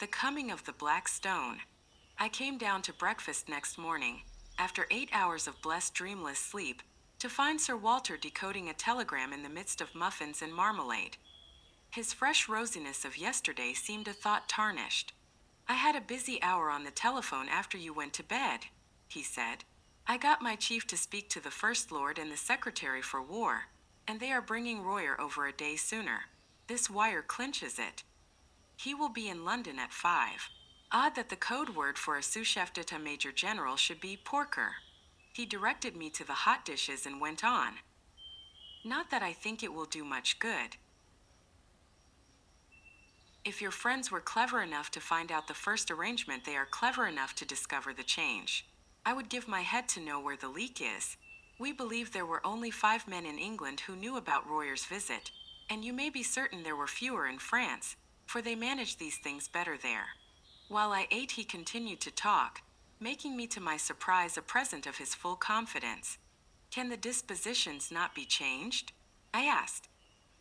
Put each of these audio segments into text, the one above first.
The Coming of the Black Stone. I came down to breakfast next morning, after 8 hours of blessed dreamless sleep, to find Sir Walter decoding a telegram in the midst of muffins and marmalade. His fresh rosiness of yesterday seemed a thought tarnished. "I had a busy hour on the telephone after you went to bed," he said. "I got my chief to speak to the First Lord and the Secretary for War, and they are bringing Royer over a day sooner. This wire clinches it. He will be in London at 5. Odd that the code word for a sous-chef d'état major general should be porker." He directed me to the hot dishes and went on. "Not that I think it will do much good. If your friends were clever enough to find out the first arrangement, they are clever enough to discover the change. I would give my head to know where the leak is. We believe there were only 5 men in England who knew about Royer's visit, and you may be certain there were fewer in France, for they manage these things better there." While I ate, he continued to talk, making me to my surprise a present of his full confidence. "Can the dispositions not be changed?" I asked.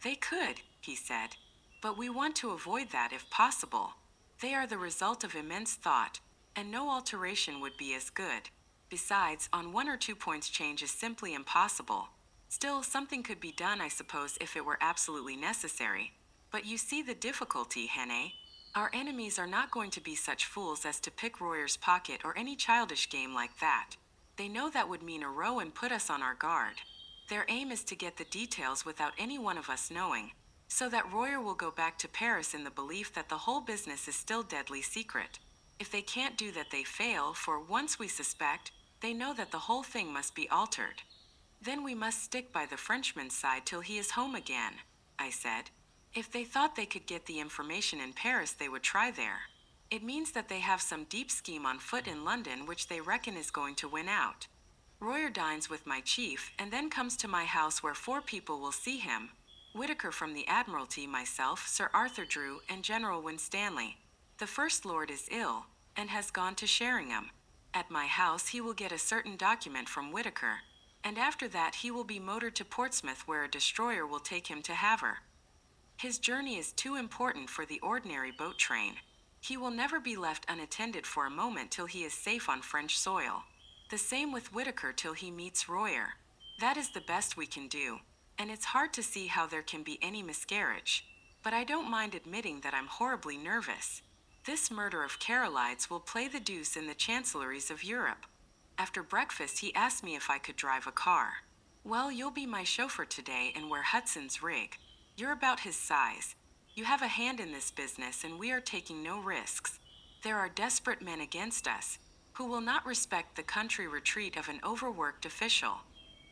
"They could," he said, "but we want to avoid that if possible. They are the result of immense thought, and no alteration would be as good. Besides, on 1 or 2 points change is simply impossible. Still, something could be done, I suppose, if it were absolutely necessary. But you see the difficulty, Henne. Our enemies are not going to be such fools as to pick Royer's pocket or any childish game like that. They know that would mean a row and put us on our guard. Their aim is to get the details without any one of us knowing, so that Royer will go back to Paris in the belief that the whole business is still deadly secret. If they can't do that, they fail, for once we suspect, they know that the whole thing must be altered. Then we must stick by the Frenchman's side till he is home again," I said. "If they thought they could get the information in Paris, they would try there. It means that they have some deep scheme on foot in London which they reckon is going to win out. Royer dines with my chief and then comes to my house where 4 people will see him: Whitaker from the Admiralty, myself, Sir Arthur Drew, and General Winstanley. The First Lord is ill, and has gone to Sheringham. At my house he will get a certain document from Whitaker, and after that he will be motored to Portsmouth, where a destroyer will take him to Havre. His journey is too important for the ordinary boat train. He will never be left unattended for a moment till he is safe on French soil. The same with Whitaker till he meets Royer. That is the best we can do, and it's hard to see how there can be any miscarriage. But I don't mind admitting that I'm horribly nervous. This murder of Carolides will play the deuce in the chancelleries of Europe." After breakfast he asked me if I could drive a car. "Well, you'll be my chauffeur today and wear Hudson's rig. You're about his size. You have a hand in this business and we are taking no risks. There are desperate men against us, who will not respect the country retreat of an overworked official.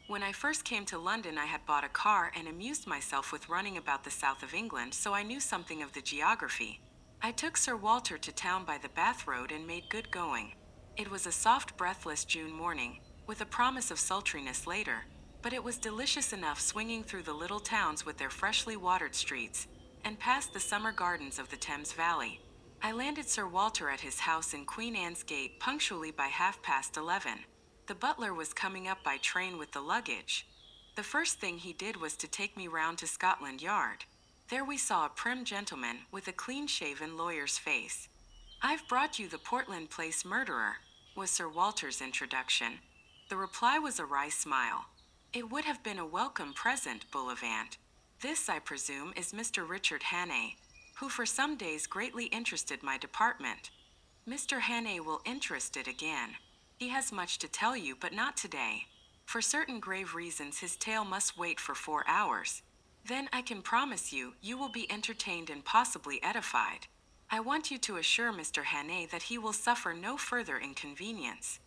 When I first came to London I had bought a car and amused myself with running about the south of England, so I knew something of the geography. I took Sir Walter to town by the Bath Road and made good going. It was a soft, breathless June morning, with a promise of sultriness later, but it was delicious enough, swinging through the little towns with their freshly watered streets, and past the summer gardens of the Thames Valley. I landed Sir Walter at his house in Queen Anne's Gate punctually by 11:30. The butler was coming up by train with the luggage. The first thing he did was to take me round to Scotland Yard. There we saw a prim gentleman with a clean-shaven lawyer's face. "I've brought you the Portland Place murderer," was Sir Walter's introduction. The reply was a wry smile. "It would have been a welcome present, Bullivant. This, I presume, is Mr. Richard Hannay, who for some days greatly interested my department." "Mr. Hannay will interest it again. He has much to tell you, but not today. For certain grave reasons his tale must wait for 4 hours. Then I can promise you, you will be entertained and possibly edified. I want you to assure Mr. Hannay that he will suffer no further inconvenience."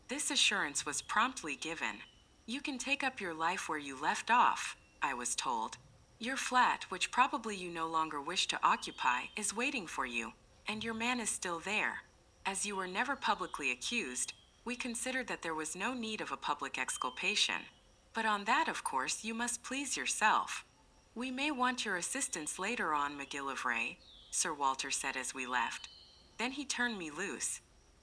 This assurance was promptly given. "You can take up your life where you left off," I was told. "Your flat, which probably you no longer wish to occupy, is waiting for you, and your man is still there. As you were never publicly accused, we considered that there was no need of a public exculpation. But on that, of course, you must please yourself. We may want your assistance later on, McGillivray," Sir Walter said as we left. Then he turned me loose.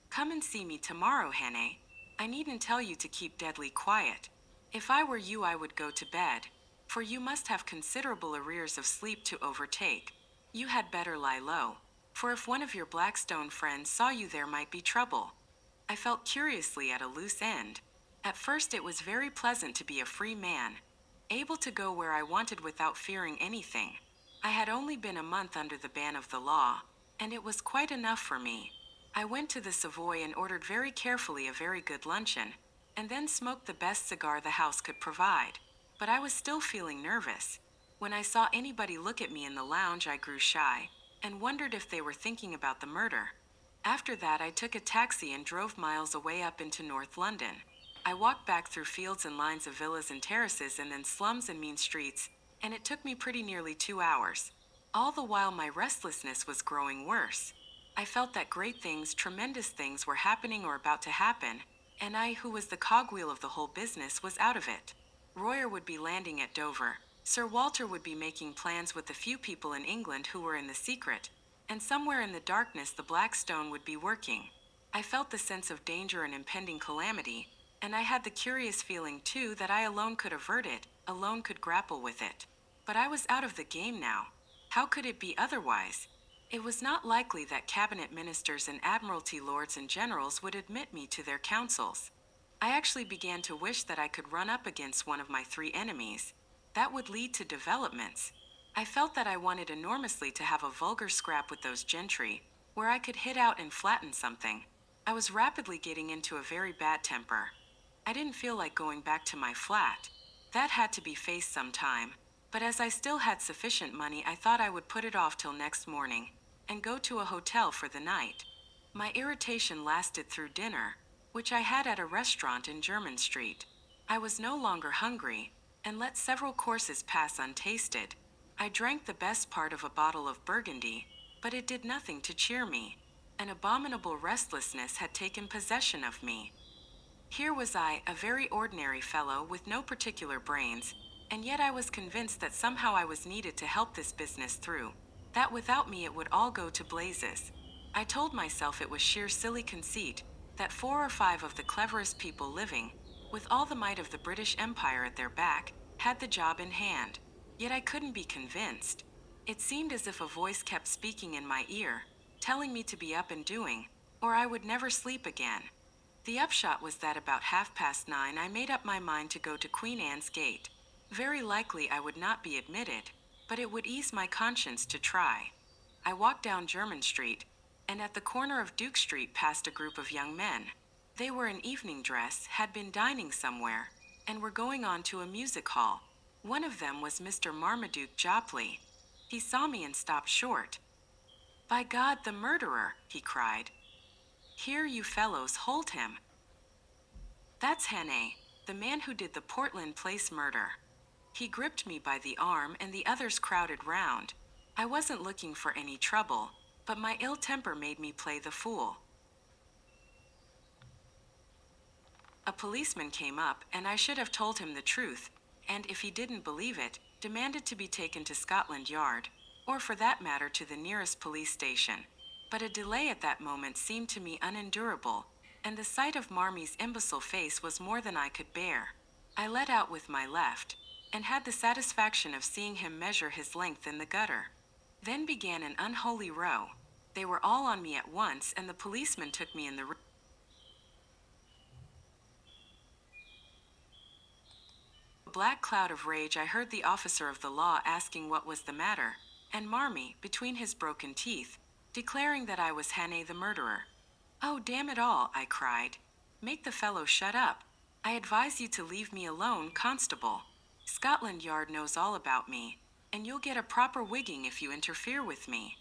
"Come and see me tomorrow, Hannay. I needn't tell you to keep deadly quiet. If I were you I would go to bed, for you must have considerable arrears of sleep to overtake. You had better lie low. For if one of your Blackstone friends saw you, there might be trouble. I felt curiously at a loose end. At first, it was very pleasant to be a free man, able to go where I wanted without fearing anything. I had only been a month under the ban of the law, and it was quite enough for me. I went to the Savoy and ordered very carefully a very good luncheon, and then smoked the best cigar the house could provide. But I was still feeling nervous. When I saw anybody look at me in the lounge, I grew shy and wondered if they were thinking about the murder. After that, I took a taxi and drove miles away up into North London. I walked back through fields and lines of villas and terraces and then slums and mean streets, and it took me pretty nearly 2 hours. All the while, my restlessness was growing worse. I felt that great things, tremendous things, were happening or about to happen, and I, who was the cogwheel of the whole business, was out of it. Royer would be landing at Dover. Sir Walter would be making plans with the few people in England who were in the secret, and somewhere in the darkness the Blackstone would be working. I felt the sense of danger and impending calamity, and I had the curious feeling too that I alone could avert it, alone could grapple with it. But I was out of the game now. How could it be otherwise? It was not likely that cabinet ministers and admiralty lords and generals would admit me to their councils. I actually began to wish that I could run up against one of my three enemies. That would lead to developments. I felt that I wanted enormously to have a vulgar scrap with those gentry, where I could hit out and flatten something. I was rapidly getting into a very bad temper. I didn't feel like going back to my flat. That had to be faced sometime, but as I still had sufficient money, I thought I would put it off till next morning and go to a hotel for the night. My irritation lasted through dinner, which I had at a restaurant in Jermyn Street. I was no longer hungry, and let several courses pass untasted. I drank the best part of a bottle of Burgundy, but it did nothing to cheer me. An abominable restlessness had taken possession of me. Here was I, a very ordinary fellow with no particular brains, and yet I was convinced that somehow I was needed to help this business through, that without me it would all go to blazes. I told myself it was sheer silly conceit, that 4 or 5 of the cleverest people living, with all the might of the British Empire at their back, had the job in hand. Yet I couldn't be convinced. It seemed as if a voice kept speaking in my ear, telling me to be up and doing, or I would never sleep again. The upshot was that about 9:30 I made up my mind to go to Queen Anne's Gate. Very likely I would not be admitted, but it would ease my conscience to try. I walked down Jermyn Street, and at the corner of Duke Street passed a group of young men. They were in evening dress, had been dining somewhere, and were going on to a music hall. One of them was Mr. Marmaduke Jopley. He saw me and stopped short. "By God, the murderer!" he cried. "Here, you fellows, hold him. That's Hannay, the man who did the Portland Place murder." He gripped me by the arm and the others crowded round. I wasn't looking for any trouble, but my ill temper made me play the fool. A policeman came up, and I should have told him the truth, and if he didn't believe it, demanded to be taken to Scotland Yard, or for that matter to the nearest police station. But a delay at that moment seemed to me unendurable, and the sight of Marmy's imbecile face was more than I could bear. I let out with my left, and had the satisfaction of seeing him measure his length in the gutter. Then began an unholy row. They were all on me at once, and the policeman took me in the room. A black cloud of rage, I heard the officer of the law asking what was the matter, and Marmy, between his broken teeth, declaring that I was Hannay the murderer. "Oh, damn it all," I cried. "Make the fellow shut up. I advise you to leave me alone, constable. Scotland Yard knows all about me, and you'll get a proper wigging if you interfere with me."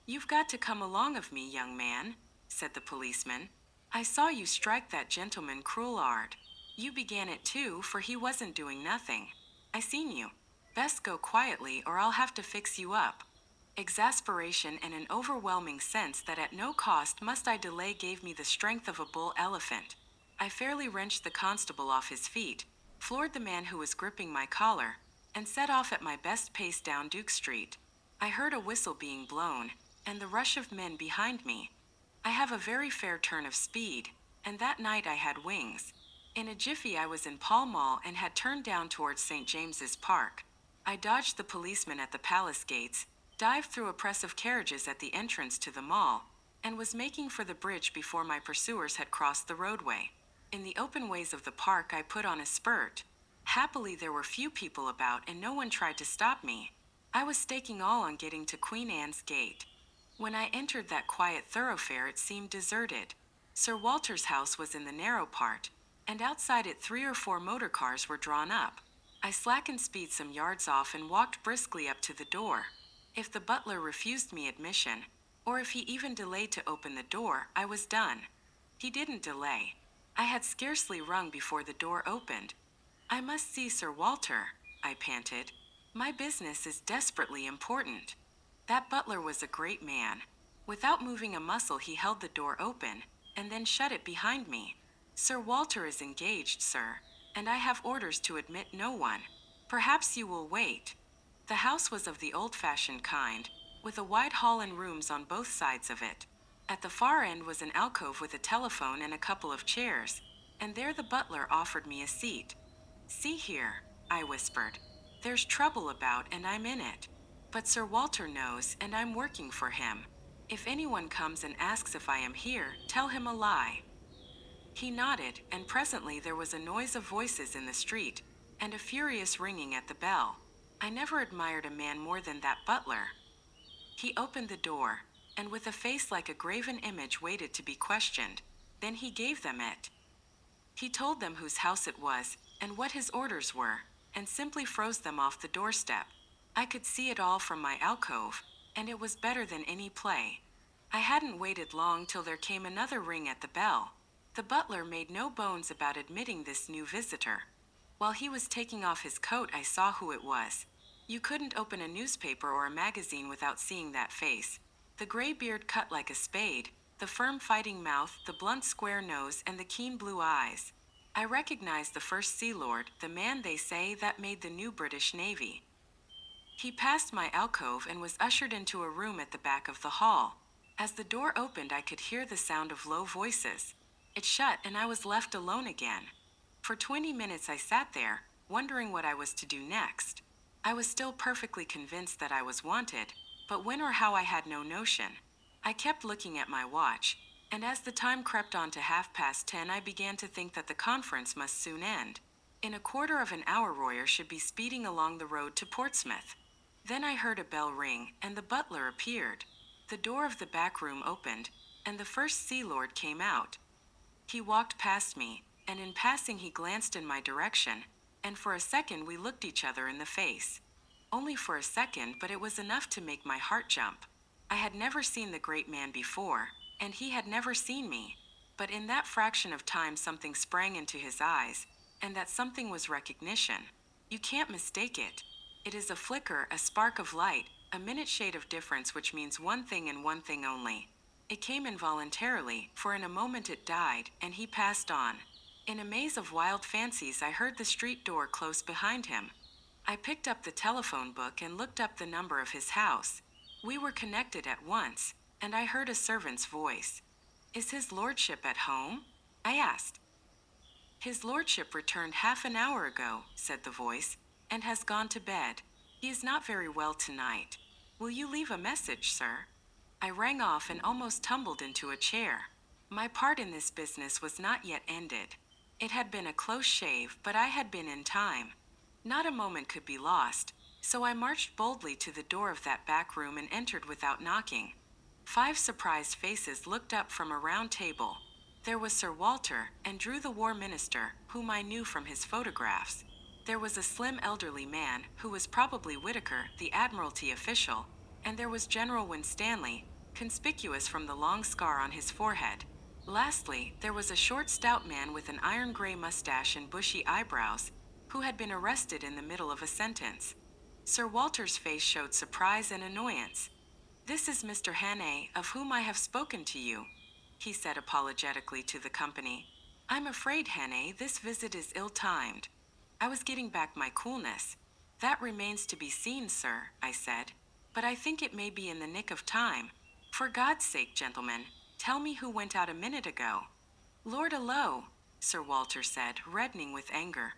"You've got to come along of me, young man," said the policeman. "I saw you strike that gentleman cruel-ard. You began it too, for he wasn't doing nothing. I seen you. Best go quietly or I'll have to fix you up." Exasperation and an overwhelming sense that at no cost must I delay gave me the strength of a bull elephant. I fairly wrenched the constable off his feet, floored the man who was gripping my collar, and set off at my best pace down Duke Street. I heard a whistle being blown, and the rush of men behind me. I have a very fair turn of speed, and that night I had wings. In a jiffy I was in Pall Mall and had turned down towards St. James's Park. I dodged the policeman at the palace gates, dived through a press of carriages at the entrance to the mall, and was making for the bridge before my pursuers had crossed the roadway. In the open ways of the park, I put on a spurt. Happily, there were few people about and no one tried to stop me. I was staking all on getting to Queen Anne's Gate. When I entered that quiet thoroughfare, it seemed deserted. Sir Walter's house was in the narrow part, and outside it 3 or 4 motor cars were drawn up. I slackened speed some yards off and walked briskly up to the door. If the butler refused me admission, or if he even delayed to open the door, I was done. He didn't delay. I had scarcely rung before the door opened. "I must see Sir Walter," I panted. "My business is desperately important." That butler was a great man. Without moving a muscle, he held the door open, and then shut it behind me. "Sir Walter is engaged, sir, and I have orders to admit no one. Perhaps you will wait." The house was of the old-fashioned kind, with a wide hall and rooms on both sides of it. At the far end was an alcove with a telephone and a couple of chairs, and there the butler offered me a seat. "See here," I whispered. "There's trouble about and I'm in it. But Sir Walter knows and I'm working for him. If anyone comes and asks if I am here, tell him a lie." He nodded, and presently there was a noise of voices in the street, and a furious ringing at the bell. I never admired a man more than that butler. He opened the door, and with a face like a graven image waited to be questioned. Then he gave them it. He told them whose house it was, and what his orders were, and simply froze them off the doorstep. I could see it all from my alcove, and it was better than any play. I hadn't waited long till there came another ring at the bell. The butler made no bones about admitting this new visitor. While he was taking off his coat, I saw who it was. You couldn't open a newspaper or a magazine without seeing that face. The gray beard cut like a spade, the firm fighting mouth, the blunt square nose, and the keen blue eyes. I recognized the first Sea Lord, the man, they say, that made the new British Navy. He passed my alcove and was ushered into a room at the back of the hall. As the door opened, I could hear the sound of low voices. It shut and I was left alone again. For 20 minutes I sat there, wondering what I was to do next. I was still perfectly convinced that I was wanted, but when or how I had no notion. I kept looking at my watch, and as the time crept on to 10:30, I began to think that the conference must soon end. In a quarter of an hour Royer should be speeding along the road to Portsmouth. Then I heard a bell ring, and the butler appeared. The door of the back room opened, and the first Sea Lord came out. He walked past me, and in passing he glanced in my direction, and for a second we looked each other in the face. Only for a second, but it was enough to make my heart jump. I had never seen the great man before, and he had never seen me. But in that fraction of time something sprang into his eyes, and that something was recognition. You can't mistake it. It is a flicker, a spark of light, a minute shade of difference which means one thing and one thing only. It came involuntarily, for in a moment it died, and he passed on. In a maze of wild fancies I heard the street door close behind him. I picked up the telephone book and looked up the number of his house. We were connected at once, and I heard a servant's voice. "Is his lordship at home?" I asked. "His lordship returned half an hour ago," said the voice, "and has gone to bed. He is not very well tonight. Will you leave a message, sir?" I rang off and almost tumbled into a chair. My part in this business was not yet ended. It had been a close shave, but I had been in time. Not a moment could be lost, so I marched boldly to the door of that back room and entered without knocking. 5 surprised faces looked up from a round table. There was Sir Walter, and Drew the War Minister, whom I knew from his photographs. There was a slim elderly man, who was probably Whitaker, the Admiralty official, and there was General Winstanley, conspicuous from the long scar on his forehead. Lastly, there was a short stout man with an iron gray mustache and bushy eyebrows, who had been arrested in the middle of a sentence. Sir Walter's face showed surprise and annoyance. "This is Mr. Hannay, of whom I have spoken to you," he said apologetically to the company. "I'm afraid, Hannay, this visit is ill-timed." I was getting back my coolness. "That remains to be seen, sir," I said. "But I think it may be in the nick of time. For God's sake, gentlemen, tell me who went out a minute ago." "Lord Allo," Sir Walter said, reddening with anger.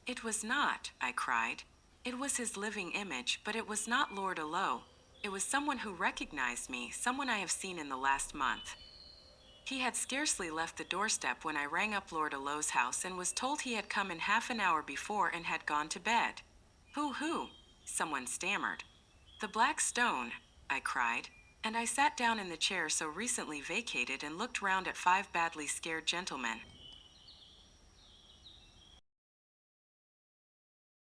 "It was not," I cried. "It was his living image, but it was not Lord Allo. It was someone who recognized me, someone I have seen in the last month. He had scarcely left the doorstep when I rang up Lord Allou's house and was told he had come in half an hour before and had gone to bed. Who? Someone stammered. The Black Stone, I cried, and I sat down in the chair so recently vacated and looked round at five badly scared gentlemen.